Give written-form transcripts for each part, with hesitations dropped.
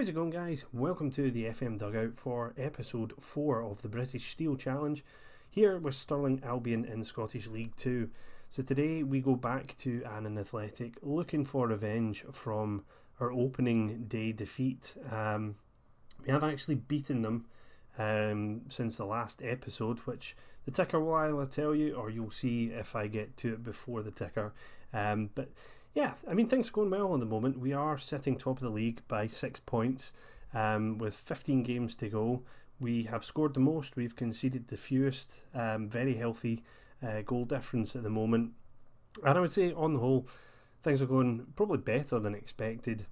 How's it going, guys? Welcome to the FM Dugout for episode 4 of the British Steel Challenge, here with Stirling Albion in Scottish League 2. So today we go back to Annan Athletic, looking for revenge from our opening day defeat. We have actually beaten them since the last episode, which the ticker will either tell you, or you'll see if I get to it before the ticker. But yeah, I mean, things are going well at the moment. We are sitting top of the league by 6 points with 15 games to go. We have scored the most, we've conceded the fewest, very healthy goal difference at the moment. And I would say, on the whole, things are going probably better than expected.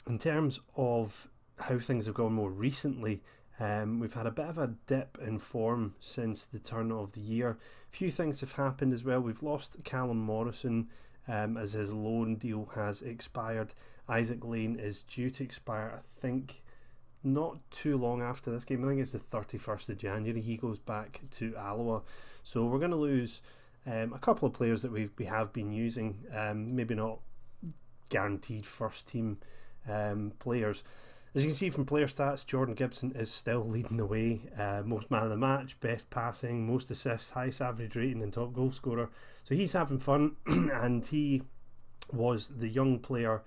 In terms of how things have gone more recently, we've had a bit of a dip in form since the turn of the year. A few things have happened as well. We've lost Callum Morrison as his loan deal has expired. Isaac Lane is due to expire, I think, not too long after this game. I think it's the 31st of January he goes back to Alloa. So we're going to lose a couple of players that we have been using, maybe not guaranteed first team players. As you can see from player stats, Jordan Gibson is still leading the way. Most man of the match, best passing, most assists, highest average rating and top goal scorer. So he's having fun and he was the young player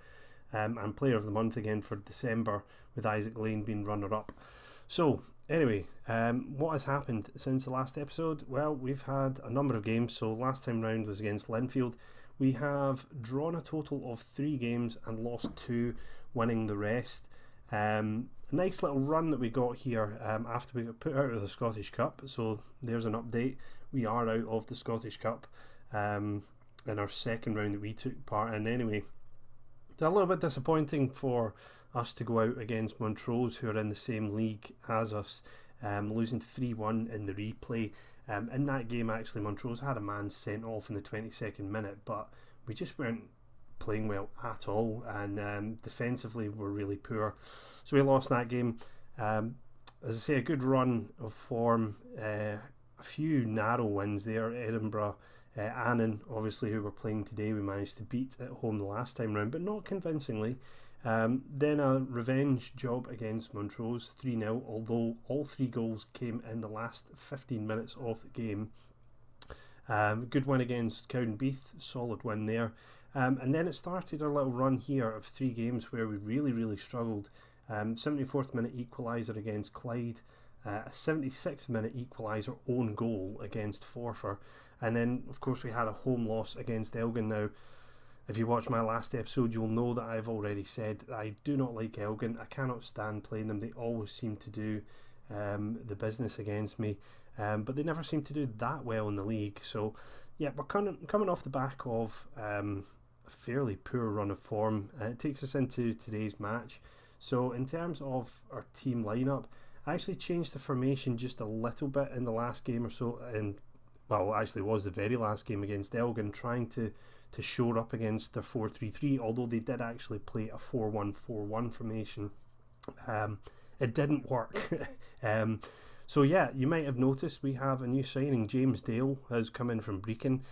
and player of the month again for December, with Isaac Lane being runner-up. So anyway, what has happened since the last episode? Well, we've had a number of games. So last time round was against Linfield. We have drawn a total of 3 games and lost 2, winning the rest. A nice little run that we got here after we got put out of the Scottish Cup. So there's an update. We are out of the Scottish Cup in our second round that we took part in anyway. It's a little bit disappointing for us to go out against Montrose, who are in the same league as us, losing 3-1 in the replay. In that game, actually, Montrose had a man sent off in the 22nd minute, but we just weren't playing well at all, and defensively we're really poor, so we lost that game. As I say, a good run of form, a few narrow wins there. Edinburgh, Annan, obviously, who we're playing today, we managed to beat at home the last time round, but not convincingly. Then a revenge job against Montrose, 3-0, although all 3 goals came in the last 15 minutes of the game. Good win against Cohen, solid win there. And then it started our little run here of 3 games where we really struggled. 74th minute equaliser against Clyde, a 76th minute equaliser own goal against Forfar, and then of course we had a home loss against Elgin. Now, if you watch my last episode, you'll know that I've already said that I do not like Elgin. I cannot stand playing them. They always seem to do the business against me, but they never seem to do that well in the league. So yeah, we're coming off the back of a fairly poor run of form, and it takes us into today's match. So in terms of our team lineup, I actually changed the formation just a little bit in the last game or so, and well, actually it was the very last game against Elgin, trying to shore up against their 4-3-3, although they did actually play a 4-1-4-1 formation. It didn't work. So yeah, you might have noticed we have a new signing. James Dale has come in from Brecon.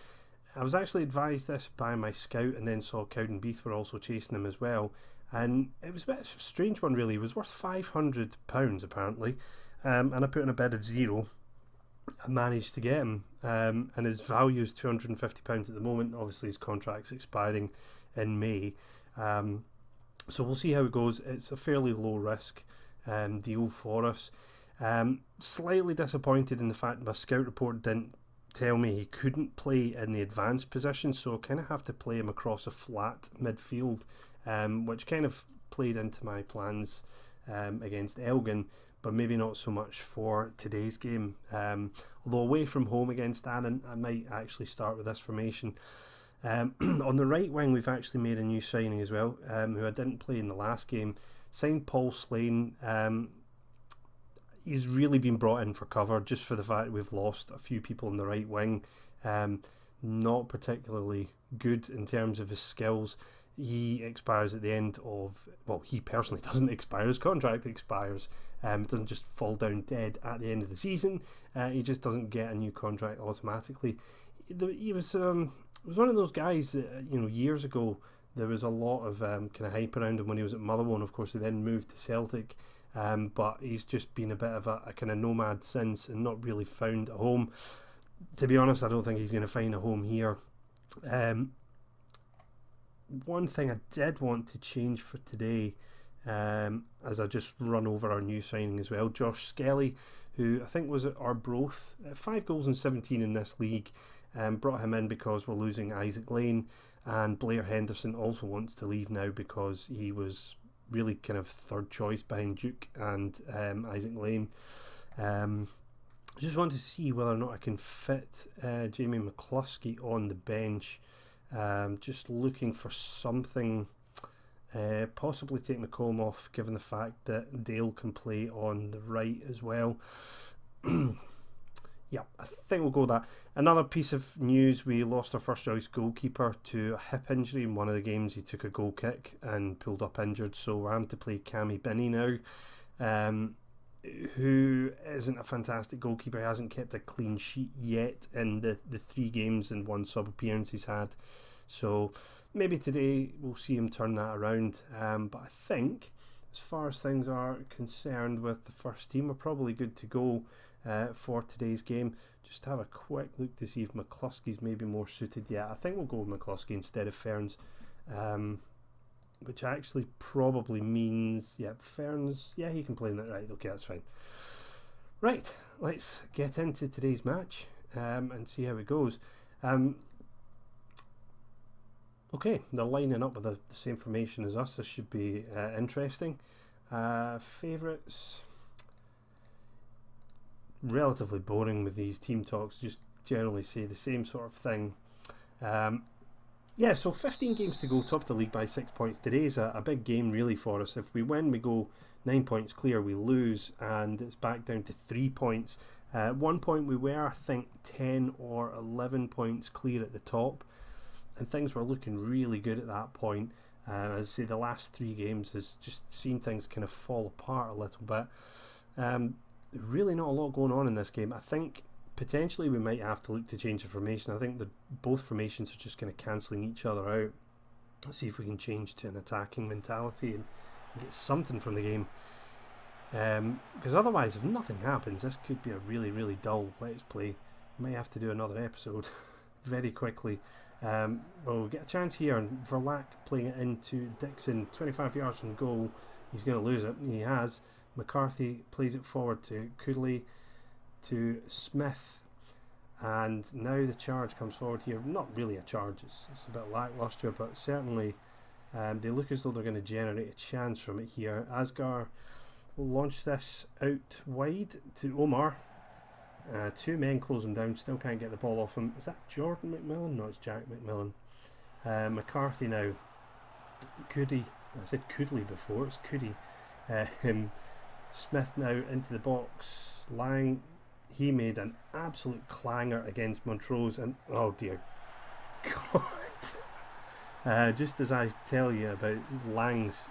I was actually advised this by my scout, and then saw Cowdenbeath were also chasing him as well, and it was a bit of a strange one really. It was worth £500 apparently, and I put in a bid of 0. I managed to get him, and his value is £250 at the moment. Obviously his contract's expiring in May, so we'll see how it goes. It's a fairly low risk deal for us. Slightly disappointed in the fact my scout report didn't tell me he couldn't play in the advanced position, so I kind of have to play him across a flat midfield, which kind of played into my plans against Elgin, but maybe not so much for today's game. Although away from home against Annan, I might actually start with this formation. On the right wing, we've actually made a new signing as well, who I didn't play in the last game. Signed Paul Slane. He's really been brought in for cover, just for the fact we've lost a few people in the right wing. Not particularly good in terms of his skills. He expires at the end of, well, he personally doesn't expire, his contract expires. It doesn't just fall down dead at the end of the season. He just doesn't get a new contract automatically. He was one of those guys that, years ago there was a lot of kind of hype around him when he was at Motherwell, and of course he then moved to Celtic. But he's just been a bit of a kind of nomad since and not really found a home. To be honest, I don't think he's going to find a home here. One thing I did want to change for today, as I just run over our new signing as well, Josh Skelly, who I think was at Arbroath, 5 goals and 17 in this league. Brought him in because we're losing Isaac Lane, and Blair Henderson also wants to leave now because he was really kind of third choice behind Duke and Isaac Lane. I just want to see whether or not I can fit Jamie McCluskey on the bench. Just looking for something, possibly take McCollum off, given the fact that Dale can play on the right as well. Yeah, I think we'll go with that. Another piece of news, we lost our first choice goalkeeper to a hip injury in one of the games. He took a goal kick and pulled up injured, so we're having to play Cammy Binney now, who isn't a fantastic goalkeeper. He hasn't kept a clean sheet yet in the 3 games and 1 sub appearance he's had. So maybe today we'll see him turn that around. But I think as far as things are concerned with the first team, we're probably good to go for today's game. Just have a quick look to see if McCluskey's maybe more suited. Yeah, I think we'll go with McCluskey instead of Ferns, which actually probably means, yeah, Ferns, yeah, he can play in that. Right, okay, that's fine. Right, let's get into today's match and see how it goes. Okay, they're lining up with the same formation as us. This should be interesting. Favourites, relatively boring with these team talks, just generally say the same sort of thing. Yeah, so 15 games to go, top of the league by 6 points. Today's a big game really for us. If we win, we go 9 points clear. We lose and it's back down to 3 points. 1 point we were, I think, 10 or 11 points clear at the top, and things were looking really good at that point. As I say, the last 3 games has just seen things kind of fall apart a little bit. Really not a lot going on in this game. I think potentially we might have to look to change the formation. I think that both formations are just kind of cancelling each other out. Let's see if we can change to an attacking mentality and get something from the game. Because otherwise, if nothing happens, this could be a really, really dull Let's Play. We might have to do another episode very quickly. Well, we'll get a chance here, and Verlac playing it into Dixon, 25 yards from goal. He's going to lose it. He has. McCarthy plays it forward to Cooley, to Smith, and now the charge comes forward here. Not really a charge, it's a bit lacklustre, but certainly they look as though they're going to generate a chance from it here. Asgar will launch this out wide to Omar. 2 men close him down, still can't get the ball off him. Is that Jordan McMillan? No, it's Jack McMillan. McCarthy now. Coody, I said Coodley before, it's Coody. Smith now into the box. Lang, he made an absolute clanger against Montrose, and oh dear God. Just as I tell you about Lang's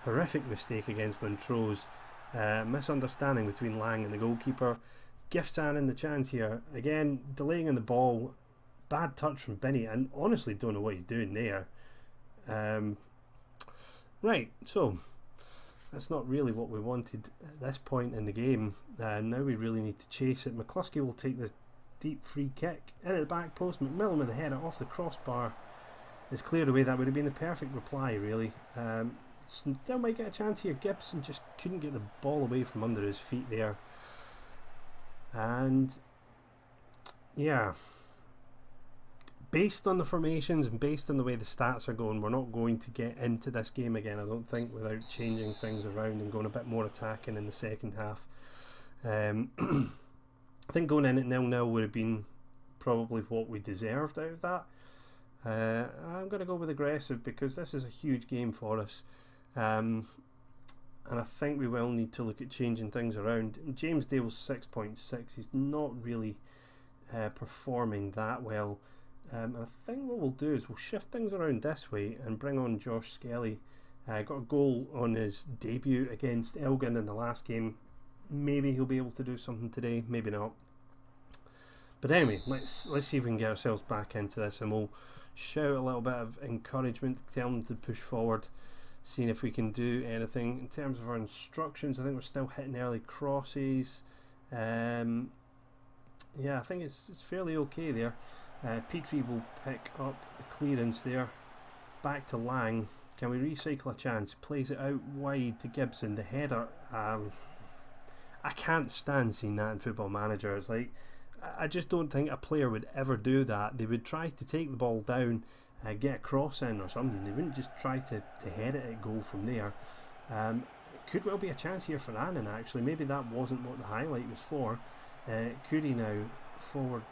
horrific mistake against Montrose, misunderstanding between Lang and the goalkeeper, gifts Annan the chance here. Again, delaying on the ball, bad touch from Binney, and honestly don't know what he's doing there. Right, so that's not really what we wanted at this point in the game. Now we really need to chase it. McCluskey will take this deep free kick into the back post. McMillan with the header off the crossbar is cleared away. That would have been the perfect reply, really. Still might get a chance here. Gibson just couldn't get the ball away from under his feet there. And yeah, based on the formations and based on the way the stats are going, we're not going to get into this game again, I don't think, without changing things around and going a bit more attacking in the second half. I think going in at 0-0 would have been probably what we deserved out of that. I'm going to go with aggressive because this is a huge game for us. And I think we will need to look at changing things around. James Dale's 6.6. He's not really performing that well. And I think what we'll do is we'll shift things around this way and bring on Josh Skelly. Got a goal on his debut against Elgin in the last game. Maybe he'll be able to do something today, maybe not. But anyway, let's see if we can get ourselves back into this, and we'll shout a little bit of encouragement, tell them to push forward, seeing if we can do anything. In terms of our instructions, I think we're still hitting early crosses. Yeah, I think it's fairly okay there. Petrie will pick up the clearance there. Back to Lang. Can we recycle a chance? Plays it out wide to Gibson. The header. I can't stand seeing that in Football Manager. It's like, I just don't think a player would ever do that. They would try to take the ball down, get a cross in or something. They wouldn't just try to head it at goal from there. It could well be a chance here for Annan, actually. Maybe that wasn't what the highlight was for. Curry now forward,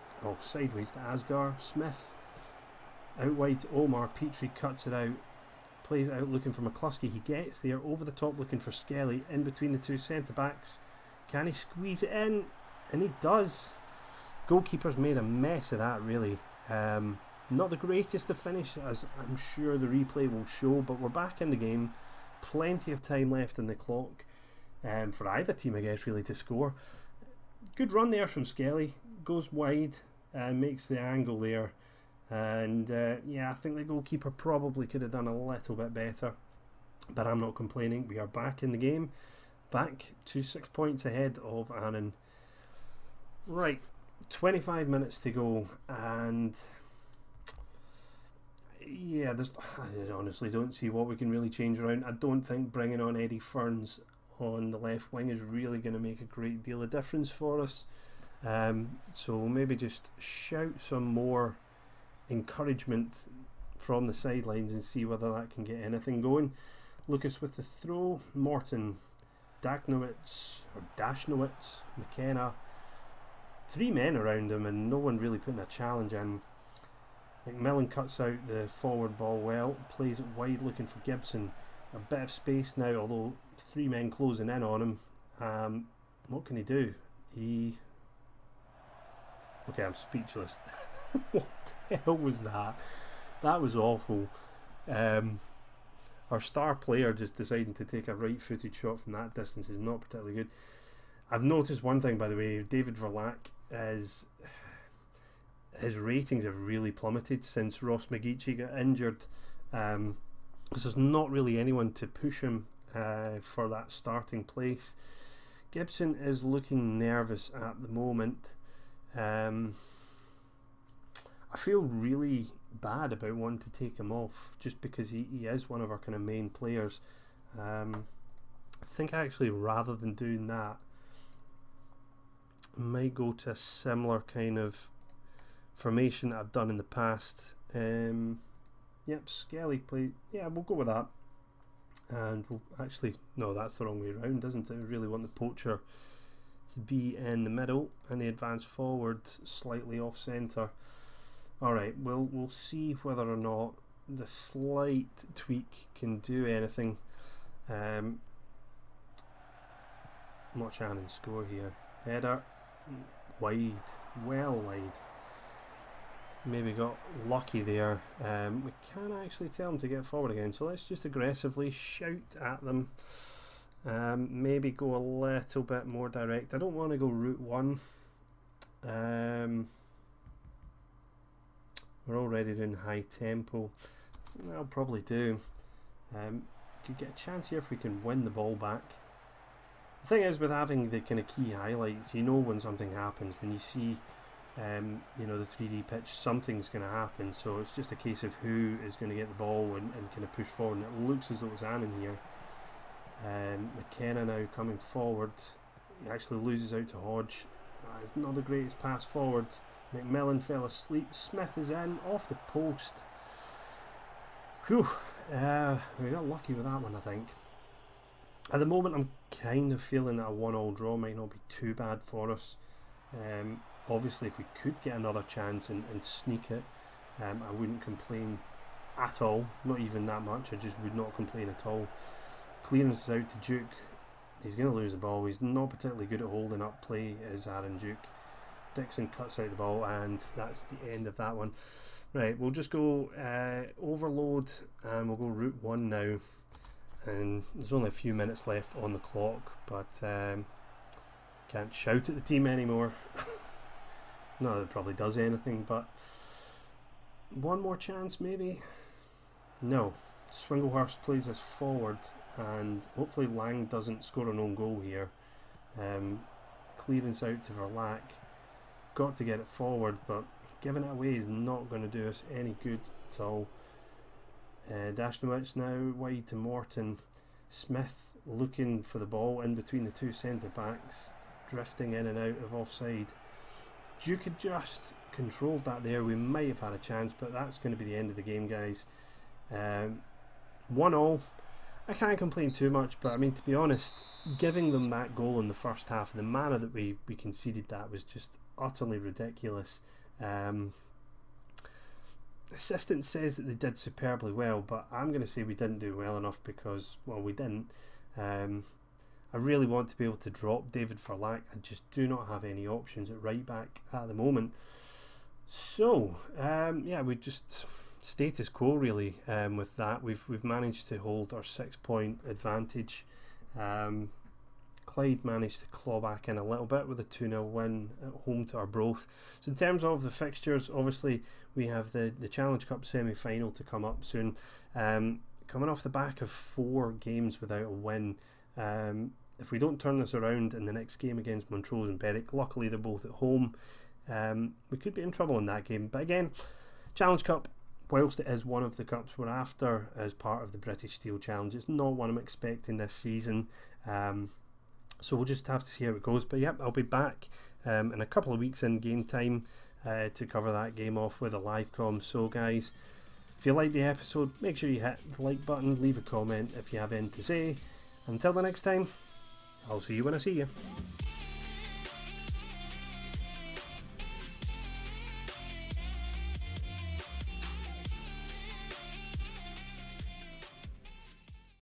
sideways to Asgar. Smith out wide to Omar. Petrie cuts it out, plays it out looking for McCluskey. He gets there over the top looking for Skelly in between the two centre backs. Can he squeeze it in? And he does. Goalkeeper's made a mess of that, really. Not the greatest of finish, as I'm sure the replay will show, but we're back in the game. Plenty of time left in the clock for either team, I guess, really, to score. Good run there from Skelly. Goes wide, makes the angle there. And yeah, I think the goalkeeper probably could have done a little bit better, but I'm not complaining. We are back in the game, back to 6 points ahead of Annan. Right, 25 minutes to go, and yeah, I honestly don't see what we can really change around. I don't think bringing on Eddie Ferns on the left wing is really going to make a great deal of difference for us. So maybe just shout some more encouragement from the sidelines and see whether that can get anything going. Lucas with the throw. Morton, Dashnowitz, McKenna. 3 men around him and no one really putting a challenge in. McMillan cuts out the forward ball well, plays it wide looking for Gibson. A bit of space now, although 3 men closing in on him. What can he do? Okay, I'm speechless. What the hell was that? That was awful. Our star player just deciding to take a right-footed shot from that distance is not particularly good. I've noticed one thing, by the way. David Verlack, his ratings have really plummeted since Ross McGeechee got injured. Because there's not really anyone to push him for that starting place. Gibson is looking nervous at the moment. I feel really bad about wanting to take him off just because he is one of our kind of main players. I think actually rather than doing that, I might go to a similar kind of formation that I've done in the past. Yep, Skelly play. Yeah, we'll go with that. And we'll actually, no, that's the wrong way around, isn't it? We really want the poacher to be in the middle and the advance forward slightly off centre. Alright, we'll see whether or not the slight tweak can do anything. Watch Annan score here. Header, wide, well wide. Maybe got lucky there. We can't actually tell them to get forward again, so let's just aggressively shout at them. Maybe go a little bit more direct. I don't want to go route 1. We're already doing high tempo. I'll probably do. Could get a chance here if we can win the ball back. The thing is, with having the kind of key highlights, you know when something happens. When you see you know, the 3D pitch, something's going to happen, so it's just a case of who is going to get the ball and kind of push forward, and it looks as though it's Annan here. McKenna now coming forward. He actually loses out to Hodge. It's not the greatest pass forward. McMillan fell asleep. Smith is in, off the post. Whew, we got lucky with that one, I think. At the moment I'm kind of feeling that a 1-1 draw might not be too bad for us. Obviously if we could get another chance and sneak it, I wouldn't complain at all, not even that much. I just would not complain at all. Clearance is out to Duke. He's going to lose the ball. He's not particularly good at holding up play, is Aaron Duke. Dixon cuts out the ball, and that's the end of that one. Right, we'll just go overload, and we'll go route 1 now. And there's only a few minutes left on the clock, but can't shout at the team anymore. Not that it probably does anything, but one more chance maybe? No. Swinglehurst plays us forward, and hopefully Lang doesn't score an own goal here. Clearance out to Verlac. Got to get it forward, but giving it away is not going to do us any good at all. Dashnowitz now wide to Morton. Smith looking for the ball in between the two centre backs, drifting in and out of offside. Duke had just controlled that there. We might have had a chance, but that's going to be the end of the game, guys. 1-1. I can't complain too much, but I mean, to be honest, giving them that goal in the first half, the manner that we conceded that was just utterly ridiculous. Assistant says that they did superbly well, but I'm going to say we didn't do well enough because, well, we didn't. I really want to be able to drop David Verlac. I just do not have any options at right back at the moment. So, yeah, we just status quo really with that. We've managed to hold our 6-point advantage. Clyde managed to claw back in a little bit with a 2-0 win at home to Arbroath. So in terms of the fixtures, obviously we have the Challenge Cup semi-final to come up soon. Coming off the back of 4 games without a win, if we don't turn this around in the next game against Montrose and Berwick, luckily they're both at home, we could be in trouble in that game. But again, Challenge Cup, whilst it is one of the cups we're after as part of the British Steel Challenge, it's not one I'm expecting this season. So we'll just have to see how it goes. But yep, I'll be back in a couple of weeks in game time to cover that game off with a live com. So guys, if you like the episode, make sure you hit the like button, leave a comment if you have anything to say. Until the next time, I'll see you when I see you.